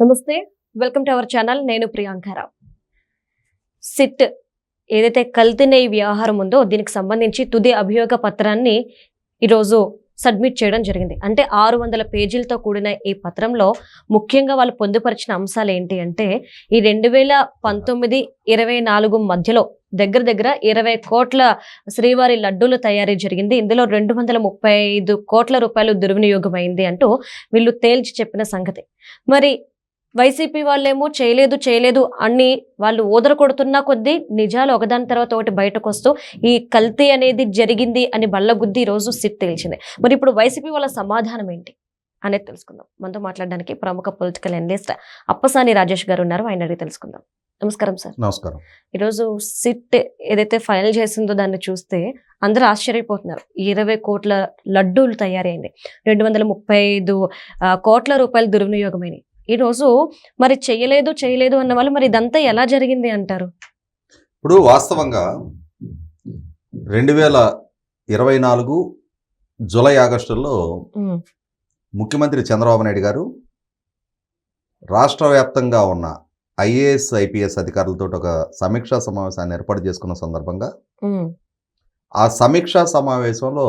నమస్తే, welcome to our channel. నేను Priyanka Rao. SIT ఏదైతే కల్తీ నెయ్యి వ్యవహారం ఉందో దీనికి సంబంధించి తుది అభియోగ పత్రాన్ని ఈరోజు సబ్మిట్ చేయడం జరిగింది. అంటే 600 పేజీలతో కూడిన ఈ పత్రంలో ముఖ్యంగా వాళ్ళు పొందుపరిచిన అంశాలు ఏంటి అంటే, ఈ 2019-24 మధ్యలో దగ్గర 20 కోట్ల శ్రీవారి లడ్డూలు తయారీ జరిగింది. ఇందులో 235 కోట్ల రూపాయలు దుర్వినియోగం అయింది అంటూ వీళ్ళు తేల్చి చెప్పిన సంగతి. మరి వైసీపీ వాళ్ళేమో చేయలేదు అని వాళ్ళు ఊదర కొడుతున్న కొద్దీ నిజాలు ఒకదాని తర్వాత ఒకటి బయటకు వస్తూ ఈ కల్తీ అనేది జరిగింది అని బల్లగుద్ది ఈరోజు సిట్ తేల్చింది. మరి ఇప్పుడు వైసీపీ వాళ్ళ సమాధానం ఏంటి అనేది తెలుసుకుందాం. మనతో మాట్లాడడానికి ప్రముఖ పొలిటికల్ అనలిస్ట్ అప్పసాని రాజేష్ గారు ఉన్నారు. ఆయన అడిగి తెలుసుకుందాం. నమస్కారం సార్. నమస్కారం. ఈరోజు సిట్ ఏదైతే ఫైల్ చేసిందో దాన్ని చూస్తే అందరూ ఆశ్చర్యపోతున్నారు. 20 కోట్ల లడ్డూలు తయారైంది, 235 కోట్ల రూపాయలు దుర్వినియోగమైనవి. ఈరోజు మరి చేయలేదు అన్న వాళ్ళు మరి ఇదంతా ఎలా జరిగింది అంటారు? ఇప్పుడు వాస్తవంగా 2024 జూలై ఆగస్టుల్లో ముఖ్యమంత్రి చంద్రబాబు నాయుడు గారు రాష్ట్ర వ్యాప్తంగా ఉన్న ఐఏఎస్ ఐపీఎస్ అధికారులతో ఒక సమీక్షా సమావేశాన్ని ఏర్పాటు చేసుకున్న సందర్భంగా ఆ సమీక్షా సమావేశంలో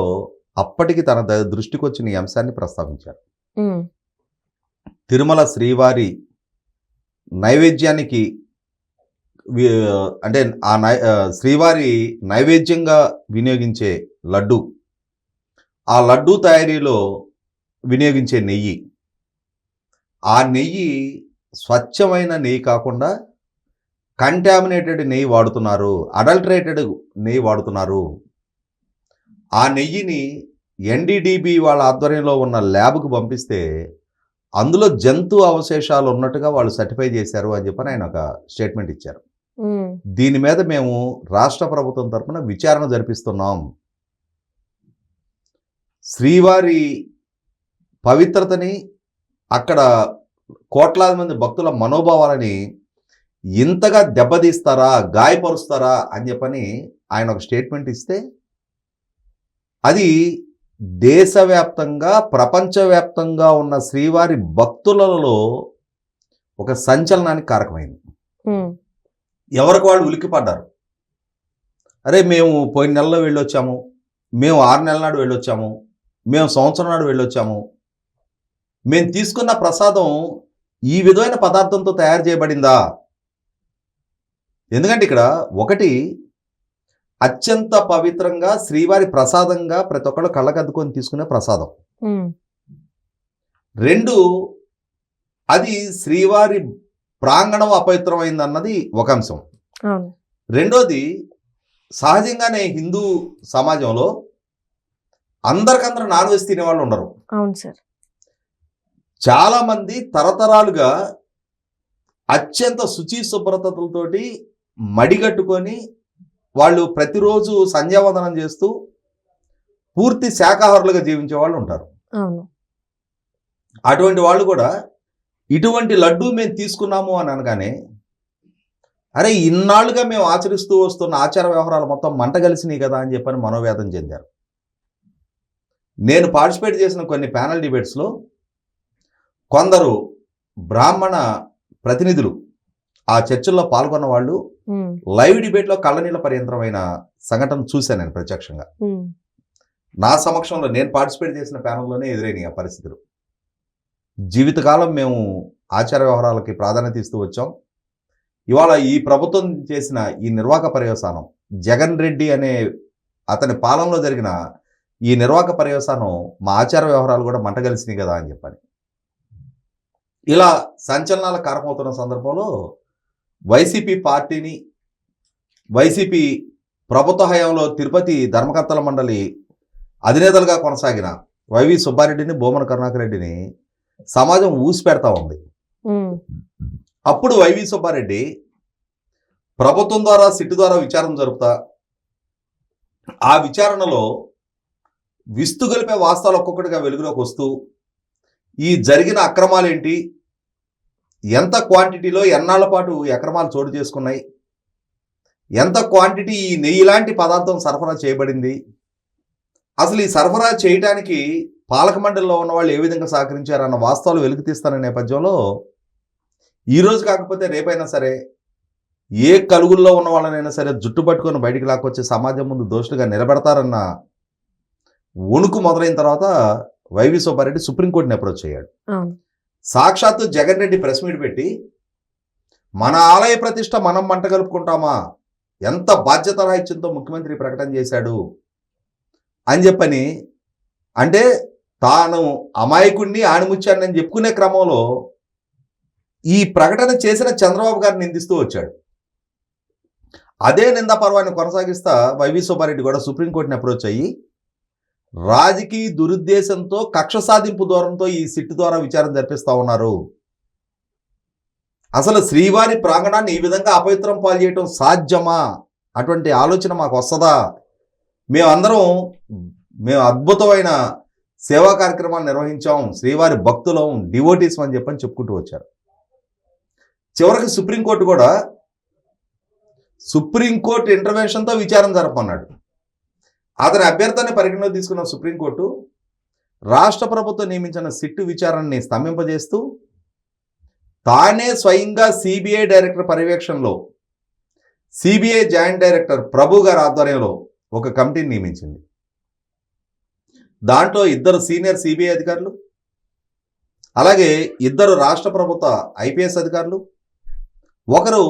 అప్పటికి తన దృష్టికి వచ్చిన ఈ అంశాన్ని ప్రస్తావించారు. తిరుమల శ్రీవారి నైవేద్యానికి అంటే శ్రీవారి నైవేద్యంగా వినియోగించే లడ్డు, ఆ లడ్డు తయారీలో వినియోగించే నెయ్యి, ఆ నెయ్యి స్వచ్ఛమైన నెయ్యి కాకుండా కంటామినేటెడ్ నెయ్యి వాడుతున్నారు, అడల్టరేటెడ్ నెయ్యి వాడుతున్నారు. ఆ నెయ్యిని ఎన్డీడీబీ వాళ్ళ ఆధ్వర్యంలో ఉన్న ల్యాబ్కు పంపిస్తే అందులో జంతు అవశేషాలు ఉన్నట్టుగా వాళ్ళు సర్టిఫై చేశారు అని చెప్పని ఆయన ఒక స్టేట్మెంట్ ఇచ్చారు. దీని మీద మేము రాష్ట్ర ప్రభుత్వం తరఫున విచారణ జరిపిస్తున్నాం. శ్రీవారి పవిత్రతని, అక్కడ కోట్లాది మంది భక్తుల మనోభావాలని ఇంతగా దెబ్బతీస్తారా, గాయపరుస్తారా అని చెప్పని ఆయన ఒక స్టేట్మెంట్ ఇస్తే అది దేశవ్యాప్తంగా ప్రపంచవ్యాప్తంగా ఉన్న శ్రీవారి భక్తులలో ఒక సంచలనానికి కారకమైంది. ఎవరికి వాళ్ళు ఉలిక్కిపడ్డారు. అరే మేము పోయిన నెలలో వెళ్ళొచ్చాము, మేము 6 నెలల నాడు వెళ్ళొచ్చాము, మేము సంవత్సరం నాడు వెళ్ళొచ్చాము, మేము తీసుకున్న ప్రసాదం ఈ విధమైన పదార్థంతో తయారు చేయబడిందా? ఎందుకంటే ఇక్కడ ఒకటి, అత్యంత పవిత్రంగా శ్రీవారి ప్రసాదంగా ప్రతి ఒక్కళ్ళు కళ్ళకద్దుకొని తీసుకునే ప్రసాదం. 2, అది శ్రీవారి ప్రాంగణం అపవిత్రమైంది అన్నది ఒక అంశం. రెండోది, సహజంగానే హిందూ సమాజంలో అందరికందరూ నాన్ వెజ్ తినేవాళ్ళు ఉండరు. అవును సార్. చాలా మంది తరతరాలుగా అత్యంత శుచి శుభ్రతలతోటి మడిగట్టుకొని వాళ్ళు ప్రతిరోజు సంధ్యావందనం చేస్తూ పూర్తి శాకాహారులుగా జీవించే వాళ్ళు ఉంటారు. అటువంటి వాళ్ళు కూడా ఇటువంటి లడ్డు మేము తీసుకున్నాము అని అనగానే, అరే ఇన్నాళ్ళుగా మేము ఆచరిస్తూ వస్తున్న ఆచార వ్యవహారాలు మొత్తం మంట కలిసినాయి కదా అని చెప్పని మనోవేదన చెందారు. నేను పార్టిసిపేట్ చేసిన కొన్ని ప్యానల్ డిబేట్స్లో కొందరు బ్రాహ్మణ ప్రతినిధులు ఆ చర్చల్లో పాల్గొన్న వాళ్ళు లైవ్ డిబేట్లో కళ్ళనీళ్ళ పర్యంతరమైన సంఘటన చూశాను నేను ప్రత్యక్షంగా. నా సమక్షంలో నేను పార్టిసిపేట్ చేసిన ప్యానల్లోనే ఎదురైనాయి ఆ పరిస్థితులు. జీవితకాలం మేము ఆచార వ్యవహారాలకి ప్రాధాన్యత ఇస్తూ వచ్చాం. ఇవాళ ఈ ప్రభుత్వం చేసిన ఈ నిర్వాహక పర్యవసానం, జగన్ రెడ్డి అనే అతని పాలనలో జరిగిన ఈ నిర్వాహక పర్యవసానం మా ఆచార వ్యవహారాలు కూడా మంటగలిసినాయి కదా అని చెప్పని ఇలా సంచలనాల కారకమవుతున్న సందర్భంలో వైసీపీ పార్టీని, వైసీపీ ప్రభుత్వ హయాంలో తిరుపతి ధర్మకర్తల మండలి అధినేతలుగా కొనసాగిన వైవి సుబ్బారెడ్డిని, భూమన కరుణాకర్ రెడ్డిని సమాజం ఊసిపెడతా ఉంది. అప్పుడు వైవి సుబ్బారెడ్డి ప్రభుత్వం ద్వారా సిట్టు ద్వారా విచారణ జరుపుతా, ఆ విచారణలో విస్తుగొలిపే వాస్తవాలు ఒక్కొక్కటిగా వెలుగులోకి వస్తూ ఈ జరిగిన అక్రమాలేంటి, ఎంత క్వాంటిటీలో ఎన్నాళ్ల పాటు అక్రమాలు చోటు చేసుకున్నాయి, ఎంత క్వాంటిటీ ఈ నెయ్యి లాంటి పదార్థం సరఫరా చేయబడింది, అసలు ఈ సరఫరా చేయడానికి పాలక మండలిలో ఉన్న వాళ్ళు ఏ విధంగా సహకరించారన్న వాస్తవాలు వెలుగు తీస్తున్న నేపథ్యంలో ఈ రోజు కాకపోతే రేపైనా సరే ఏ కలుగుల్లో ఉన్న వాళ్ళనైనా సరే జుట్టు పట్టుకొని బయటికి లాక్కొచ్చి సమాజం ముందు దోషులుగా నిలబెడతారన్న వణుకు మొదలైన తర్వాత వైవి సుబ్బారెడ్డి సుప్రీంకోర్టుని అప్రోచ్ అయ్యాడు. సాక్షాత్తు జగన్ రెడ్డి ప్రెస్ మీట్ పెట్టి మన ఆలయ ప్రతిష్ట మనం మంట కలుపుకుంటామా, ఎంత బాధ్యత రాహిత్యంతో ముఖ్యమంత్రి ప్రకటన చేశాడు అని చెప్పని, అంటే తాను అమాయకుడిని ఆణిముచ్చానని చెప్పుకునే క్రమంలో ఈ ప్రకటన చేసిన చంద్రబాబు గారిని నిందిస్తూ వచ్చాడు. అదే నిందా పర్వాన్ని కొనసాగిస్తా వైవి సుబ్బారెడ్డి కూడా సుప్రీంకోర్టుని అప్రోచ్ అయ్యి రాజకీయ దురుద్దేశంతో కక్ష సాధింపు దూరంతో ఈ సిట్ ద్వారా విచారణ జరిపిస్తా ఉన్నారు. అసలు శ్రీవారి ప్రాంగణాన్ని ఈ విధంగా అపవిత్రం పాలు చేయటం సాధ్యమా, అటువంటి ఆలోచన మాకు వస్తుందా, మేము అద్భుతమైన సేవా కార్యక్రమాలు నిర్వహించాం, శ్రీవారి భక్తులం, డివోటీస్ అని చెప్పని చెప్పుకుంటూ వచ్చారు. చివరికి సుప్రీంకోర్టు ఇంటర్వెన్షన్తో విచారణ జరపమన్నాడు. అతని అభ్యర్థాన్ని పరిగణలోకి తీసుకున్న సుప్రీంకోర్టు రాష్ట్ర ప్రభుత్వం నియమించిన సిట్టు విచారణని స్తంభింపజేస్తూ తానే స్వయంగా సిబిఐ డైరెక్టర్ పర్యవేక్షణలో సిబిఐ జాయింట్ డైరెక్టర్ ప్రభు గారి ఆధ్వర్యంలో ఒక కమిటీని నియమించింది. దాంట్లో 2 సీనియర్ సిబిఐ అధికారులు, అలాగే 2 రాష్ట్ర ప్రభుత్వ ఐపీఎస్ అధికారులు, ఒకరు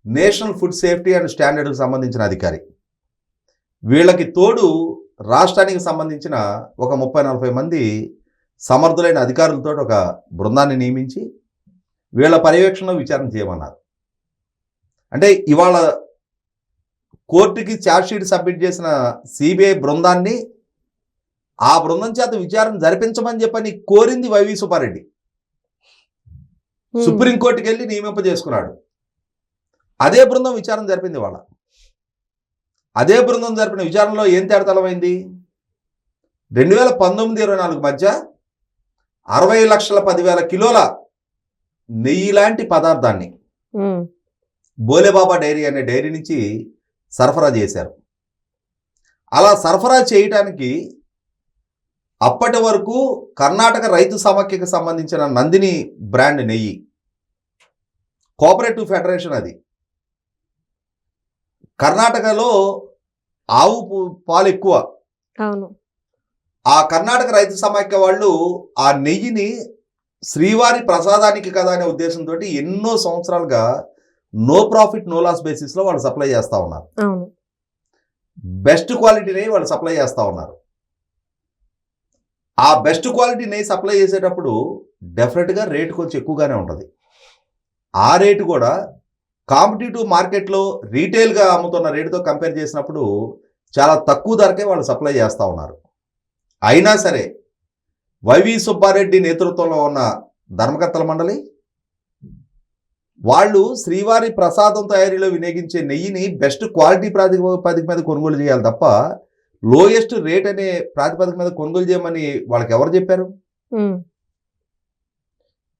నేషనల్ ఫుడ్ సేఫ్టీ అండ్ స్టాండర్డ్కి సంబంధించిన అధికారి. వీళ్ళకి తోడు రాష్ట్రానికి సంబంధించిన ఒక 30-40 మంది సమర్థులైన అధికారులతో ఒక బృందాన్ని నియమించి వీళ్ళ పర్యవేక్షణలో విచారణ చేయమన్నారు. అంటే ఇవాళ కోర్టుకి ఛార్జ్షీట్ సబ్మిట్ చేసిన సిబిఐ బృందాన్ని, ఆ బృందం చేత విచారణ జరిపించమని చెప్పని కోరింది వైవి సుబ్బారెడ్డి. సుప్రీంకోర్టుకి వెళ్ళి నియమింపజేసుకున్నాడు. అదే బృందం విచారణ జరిపింది. వాళ్ళ అదే బృందం జరిపిన విచారణలో ఏం తేడతలమైంది? 2019-24 మధ్య 60,10,000 కిలోల నెయ్యి లాంటి పదార్థాన్ని బోలేబాబా డైరీ అనే డైరీ నుంచి సరఫరా చేశారు. అలా సరఫరా చేయటానికి అప్పటి వరకు కర్ణాటక రైతు సమాఖ్యకు సంబంధించిన నందిని బ్రాండ్ నెయ్యి, కోఆపరేటివ్ ఫెడరేషన్, అది కర్ణాటకలో ఆవు పాలు ఎక్కువ. ఆ కర్ణాటక రైతు సమాఖ్య వాళ్ళు ఆ నెయ్యిని శ్రీవారి ప్రసాదానికి కదా అనే ఉద్దేశంతో ఎన్నో సంవత్సరాలుగా నో ప్రాఫిట్ నో లాస్ బేసిస్లో వాళ్ళు సప్లై చేస్తూ ఉన్నారు. బెస్ట్ క్వాలిటీ నెయ్యి వాళ్ళు సప్లై చేస్తూ ఉన్నారు. ఆ బెస్ట్ క్వాలిటీ నెయ్యి సప్లై చేసేటప్పుడు డెఫినెట్గా రేటు కొంచెం ఎక్కువగానే ఉంటుంది. ఆ రేటు కూడా కాంపిటేటివ్ మార్కెట్లో రీటైల్గా అమ్ముతున్న రేటుతో కంపేర్ చేసినప్పుడు చాలా తక్కువ ధరకే వాళ్ళు సప్లై చేస్తూ ఉన్నారు. అయినా సరే వైవి సుబ్బారెడ్డి నేతృత్వంలో ఉన్న ధర్మకర్తల మండలి వాళ్ళు శ్రీవారి ప్రసాదం తయారీలో వినియోగించే నెయ్యిని బెస్ట్ క్వాలిటీ ప్రాతిపదిక మీద కొనుగోలు చేయాలి తప్ప లోయెస్ట్ రేట్ అనే ప్రాతిపదిక మీద కొనుగోలు చేయమని వాళ్ళకి ఎవరు చెప్పారు?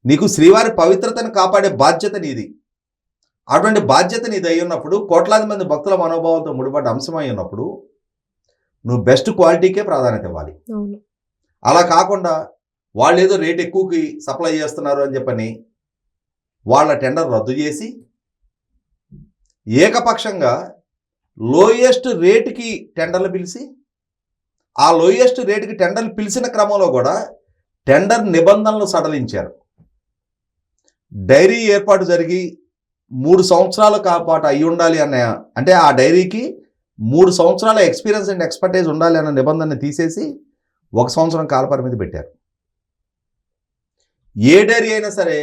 నీకు శ్రీవారి పవిత్రతను కాపాడే బాధ్యత నీది. అటువంటి బాధ్యత నీది అయి ఉన్నప్పుడు, కోట్లాది మంది భక్తుల మనోభావంతో ముడిపడ్డ అంశమై ఉన్నప్పుడు నువ్వు బెస్ట్ క్వాలిటీకే ప్రాధాన్యత ఇవ్వాలి. అలా కాకుండా వాళ్ళు ఏదో రేట్ ఎక్కువకి సప్లై చేస్తున్నారు అని చెప్పని వాళ్ళ టెండర్ రద్దు చేసి ఏకపక్షంగా లోయెస్ట్ రేటుకి టెండర్లు పిలిచి, ఆ లోయెస్ట్ రేటుకి టెండర్లు పిలిచిన క్రమంలో కూడా టెండర్ నిబంధనలు సడలించారు. డైరీ ఏర్పాటు జరిగి 3 సంవత్సరాల పాటు అయి ఉండాలి అన్న, అంటే ఆ డైరీకి 3 సంవత్సరాల ఎక్స్పీరియన్స్ అండ్ ఎక్స్పర్టైజ్ ఉండాలి అన్న నిబంధనని తీసేసి 1 సంవత్సరం కాలపరిమితి పెట్టారు. ఏ డైరీ అయినా సరే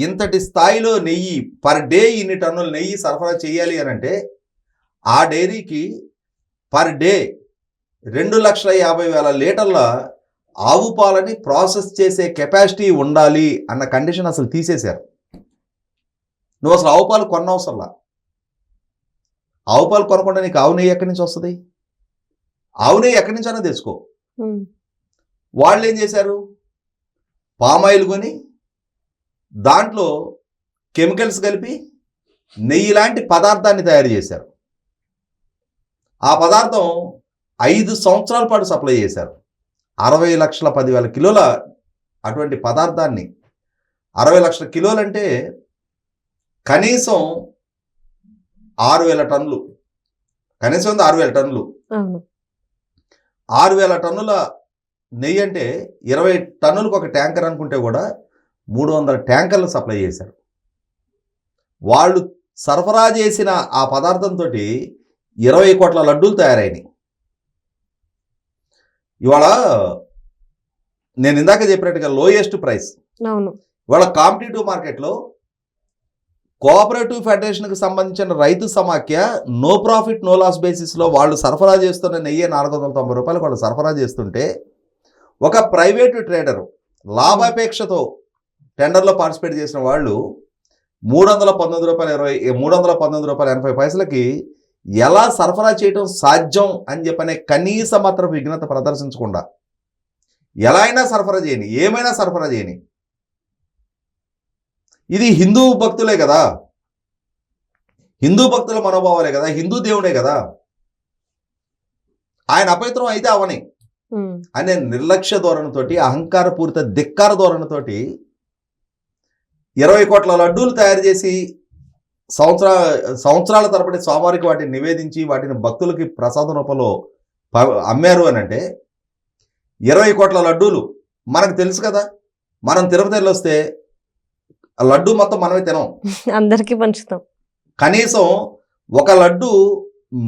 ఇంతటి స్థాయిలో నెయ్యి పర్ డే ఇన్ని టన్నుల నెయ్యి సరఫరా చేయాలి అని అంటే ఆ డైరీకి పర్ డే 2,50,000 లీటర్ల ఆవు పాలని ప్రాసెస్ చేసే కెపాసిటీ ఉండాలి అన్న కండిషన్ అసలు తీసేశారు. నువ్వు అసలు ఆవు పాలు కొనవసరంలా. ఆవు పాలు కొనకుండా నీకు ఆవు నెయ్యి ఎక్కడి నుంచి వస్తుంది? ఆవు నెయ్యి ఎక్కడి నుంచైనా తెచ్చుకో. వాళ్ళు ఏం చేశారు? పామాయిల్ కొని దాంట్లో కెమికల్స్ కలిపి నెయ్యి లాంటి పదార్థాన్ని తయారు చేశారు. ఆ పదార్థం 5 సంవత్సరాల పాటు సప్లై చేశారు. 60,10,000 కిలోల అటువంటి పదార్థాన్ని, 60 లక్షల కిలోలు అంటే కనీసం 6,000 టన్నులు, కనీసం 6,000 టన్నులు, అవును 6,000 టన్నుల నెయ్యి అంటే 20 టన్నులకు ఒక ట్యాంకర్ అనుకుంటే కూడా 300 ట్యాంకర్లు సప్లై చేశారు. వాళ్ళు సరఫరా చేసిన ఆ పదార్థంతో 20 కోట్ల లడ్డూలు తయారైనాయి. ఇవాళ నేను ఇందాక చెప్పినట్టుగా లోయెస్ట్ ప్రైస్. అవును ఇవాళ కాంపిటేటివ్ మార్కెట్లో కోఆపరేటివ్ ఫెడరేషన్కి సంబంధించిన రైతు సమాఖ్య నో ప్రాఫిట్ నో లాస్ బేసిస్లో వాళ్ళు సరఫరా చేస్తున్న నెయ్యి 490 రూపాయలు వాళ్ళు సరఫరా చేస్తుంటే, ఒక ప్రైవేటు ట్రేడరు లాభాపేక్షతో టెండర్లో పార్టిసిపేట్ చేసిన వాళ్ళు 319 రూపాయలు 80 పైసలకి ఎలా సరఫరా చేయడం సాధ్యం అని చెప్పనే కనీస మాత్రం విఘ్నత ప్రదర్శించకుండా ఎలా అయినా సరఫరా చేయని, ఏమైనా సరఫరా చేయని. ఇది హిందూ భక్తులే కదా, హిందూ భక్తుల మనోభావాలే కదా, హిందూ దేవుడే కదా, ఆయన అపవిత్రం అయితే అవని అనే నిర్లక్ష్య ధోరణితోటి, అహంకారపూరిత ధిక్కార ధోరణితోటి 20 కోట్ల లడ్డూలు తయారు చేసి సంవత్సరాల తరబడి స్వామివారికి వాటిని నివేదించి వాటిని భక్తులకి ప్రసాదం రూపంలో అమ్మారు అని అంటే, 20 కోట్ల లడ్డూలు మనకు తెలుసు కదా. మనం తిరుపతి వెళ్ళొస్తే ఆ లడ్డు మొత్తం మనమే తినం, అందరికీ పంచుతాం. కనీసం ఒక లడ్డు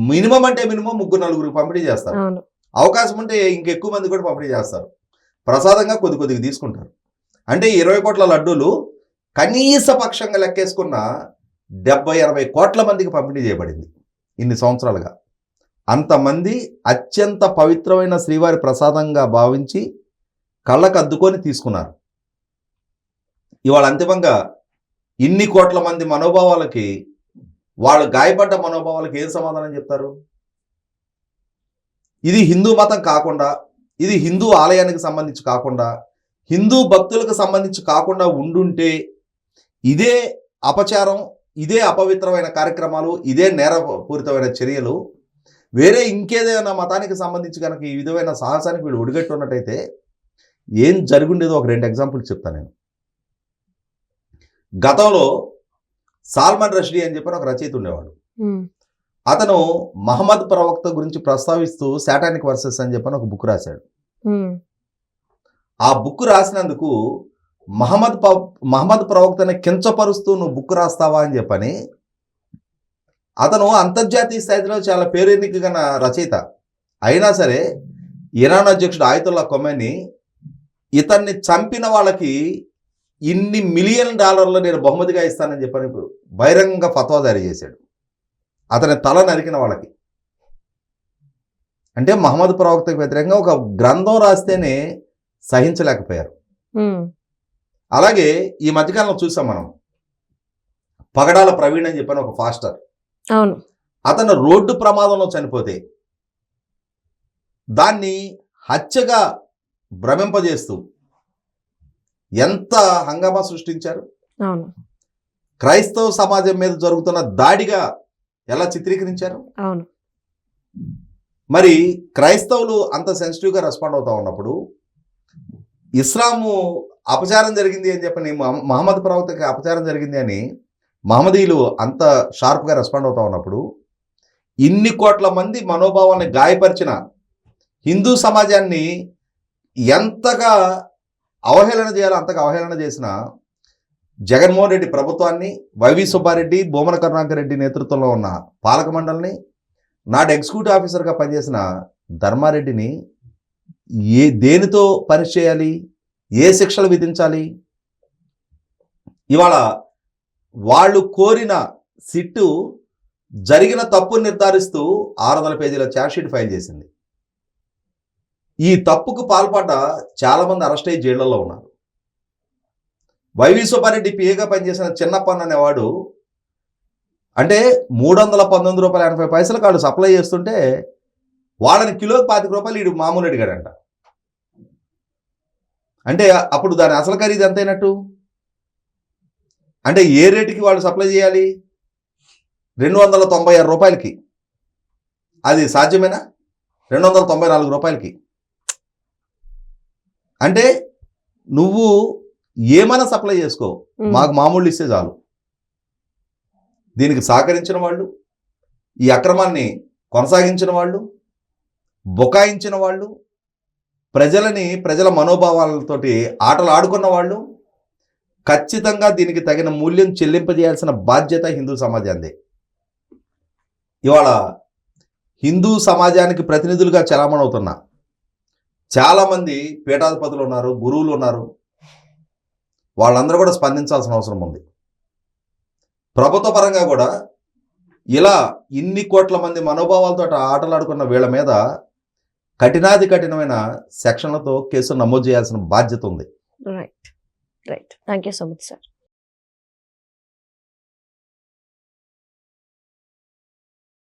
మినిమం అంటే మినిమం 3-4 పంపిణీ చేస్తారు. అవును అవకాశం ఉంటే ఇంకెక్కువ మంది కూడా పంపిణీ చేస్తారు. ప్రసాదంగా కొద్దిగా తీసుకుంటారు. అంటే 20 కోట్ల లడ్డూలు కనీస పక్షంగా లెక్కేసుకున్న 70-80 కోట్ల మందికి పంపిణీ చేయబడింది ఇన్ని సంవత్సరాలుగా. అంతమంది అత్యంత పవిత్రమైన శ్రీవారి ప్రసాదంగా భావించి కళ్ళకు అద్దుకొని తీసుకున్నారు. ఇవాళ అంతిమంగా ఇన్ని కోట్ల మంది మనోభావాలకి, వాళ్ళు గాయపడ్డ మనోభావాలకి ఏం సమాధానం చెప్తారు? ఇది హిందూ మతం కాకుండా, ఇది హిందూ ఆలయానికి సంబంధించి కాకుండా, హిందూ భక్తులకు సంబంధించి కాకుండా ఉండుంటే ఇదే అపచారం, ఇదే అపవిత్రమైన కార్యక్రమాలు, ఇదే నేరపూరితమైన చర్యలు వేరే ఇంకేదైనా మతానికి సంబంధించి కనుక ఈ విధమైన సాహసానికి వీళ్ళు ఒడిగట్టి ఉన్నట్టయితే ఏం జరుగుండేదో ఒక 2 ఎగ్జాంపుల్స్ చెప్తాను నేను. గతంలో సాల్మన్ రష్డీ అని చెప్పిన ఒక రచయిత ఉండేవాడు. అతను మహమ్మద్ ప్రవక్త గురించి ప్రస్తావిస్తూ శాటానిక్ వర్సెస్ అని చెప్పని ఒక బుక్ రాశాడు. ఆ బుక్ రాసినందుకు మహమ్మద్ ప్రవక్తని కించపరుస్తూ నువ్వు బుక్ రాస్తావా అని చెప్పని, అతను అంతర్జాతీయ స్థాయిలో చాలా పేరెన్నికగల రచయిత అయినా సరే ఇరాన్ అధ్యక్షుడు ఆయతుల్లా ఖొమైనీ ఇతన్ని చంపిన వాళ్ళకి ఇన్ని $1 మిలియన్ నేను బహుమతిగా ఇస్తానని చెప్పని బహిరంగంగా ఫత్వా జారీ చేశాడు. అతని తల నరికిన వాళ్ళకి. అంటే మహమ్మద్ ప్రవక్తకు వ్యతిరేకంగా ఒక గ్రంథం రాస్తేనే సహించలేకపోయారు. అలాగే ఈ మధ్యకాలంలో చూసాం మనం, పగడాల ప్రవీణ్ అని చెప్పని ఒక ఫాస్టర్, అవును అతను రోడ్డు ప్రమాదంలో చనిపోతే దాన్ని హత్యగా భ్రమింపజేస్తూ ఎంత హంగామా సృష్టించారు. అవును క్రైస్తవ సమాజం మీద జరుగుతున్న దాడిగా ఎలా చిత్రీకరించారు. అవును మరి క్రైస్తవులు అంత సెన్సిటివ్గా రెస్పాండ్ అవుతా ఉన్నప్పుడు, ఇస్లాము అపచారం జరిగింది అని చెప్పని, మహమ్మద్ ప్రవక్తకి అపచారం జరిగింది అని మహమ్మదీయులు అంత షార్ప్గా రెస్పాండ్ అవుతా ఉన్నప్పుడు, ఇన్ని కోట్ల మంది మనోభావాల్ని గాయపరిచిన హిందూ సమాజాన్ని ఎంతగా అవహేళన చేయాలో అంతగా అవహేళన చేసిన జగన్మోహన్ రెడ్డి ప్రభుత్వాన్ని, వైవి సుబ్బారెడ్డి, భూమన కరుణాకర్ రెడ్డి నేతృత్వంలో ఉన్న పాలక మండలిని, నాటి ఎగ్జిక్యూటివ్ ఆఫీసర్గా పనిచేసిన ధర్మారెడ్డిని దేనితో పనిష్ చేయాలి, ఏ శిక్షలు విధించాలి? ఇవాళ వాళ్ళు కోరిన సిట్టు జరిగిన తప్పు నిర్ధారిస్తూ 600 పేజీల ఛార్జ్షీట్ ఫైల్ చేసింది. ఈ తప్పుకు పాల్పడ్డ చాలామంది అరెస్ట్ అయ్యి జైళ్లలో ఉన్నారు. వైవి సుబ్బారెడ్డి పిఏగా పనిచేసిన చిన్నప్పన్న అనేవాడు అంటే 319 రూపాయలు 80 పైసలకు వాళ్ళు సప్లై చేస్తుంటే వాళ్ళని కిలోకి 25 రూపాయలు వీడు మామూలు అడిగాడంట. అంటే అప్పుడు దాని అసలు ఖరీదు ఎంతైనట్టు? అంటే ఏ రేటుకి వాళ్ళు సప్లై చేయాలి? 296 రూపాయలకి. అది సాధ్యమేనా? 294 రూపాయలకి. అంటే నువ్వు ఏమైనా సప్లై చేసుకో, మాకు మామూలు ఇస్తే చాలు. దీనికి సహకరించిన వాళ్ళు, ఈ అక్రమాన్ని కొనసాగించిన వాళ్ళు, బుకాయించిన వాళ్ళు, ప్రజల మనోభావాలతోటి ఆటలు ఆడుకున్న వాళ్ళు ఖచ్చితంగా దీనికి తగిన మూల్యం చెల్లింపజేయాల్సిన బాధ్యత హిందూ సమాజాన్ని. ఇవాళ హిందూ సమాజానికి ప్రతినిధులుగా చలామణవుతున్న చాలామంది పీఠాధిపతులు ఉన్నారు, గురువులు ఉన్నారు. వాళ్ళందరూ కూడా స్పందించాల్సిన అవసరం ఉంది. ప్రభుత్వ పరంగా కూడా ఇలా ఇన్ని కోట్ల మంది మనోభావాలతో ఆటలాడుకున్న వీళ్ళ మీద కఠినమైన సెక్షన్లతో కేసులు నమోదు చేయాల్సిన బాధ్యత ఉంది. Right. Thank you so much sir.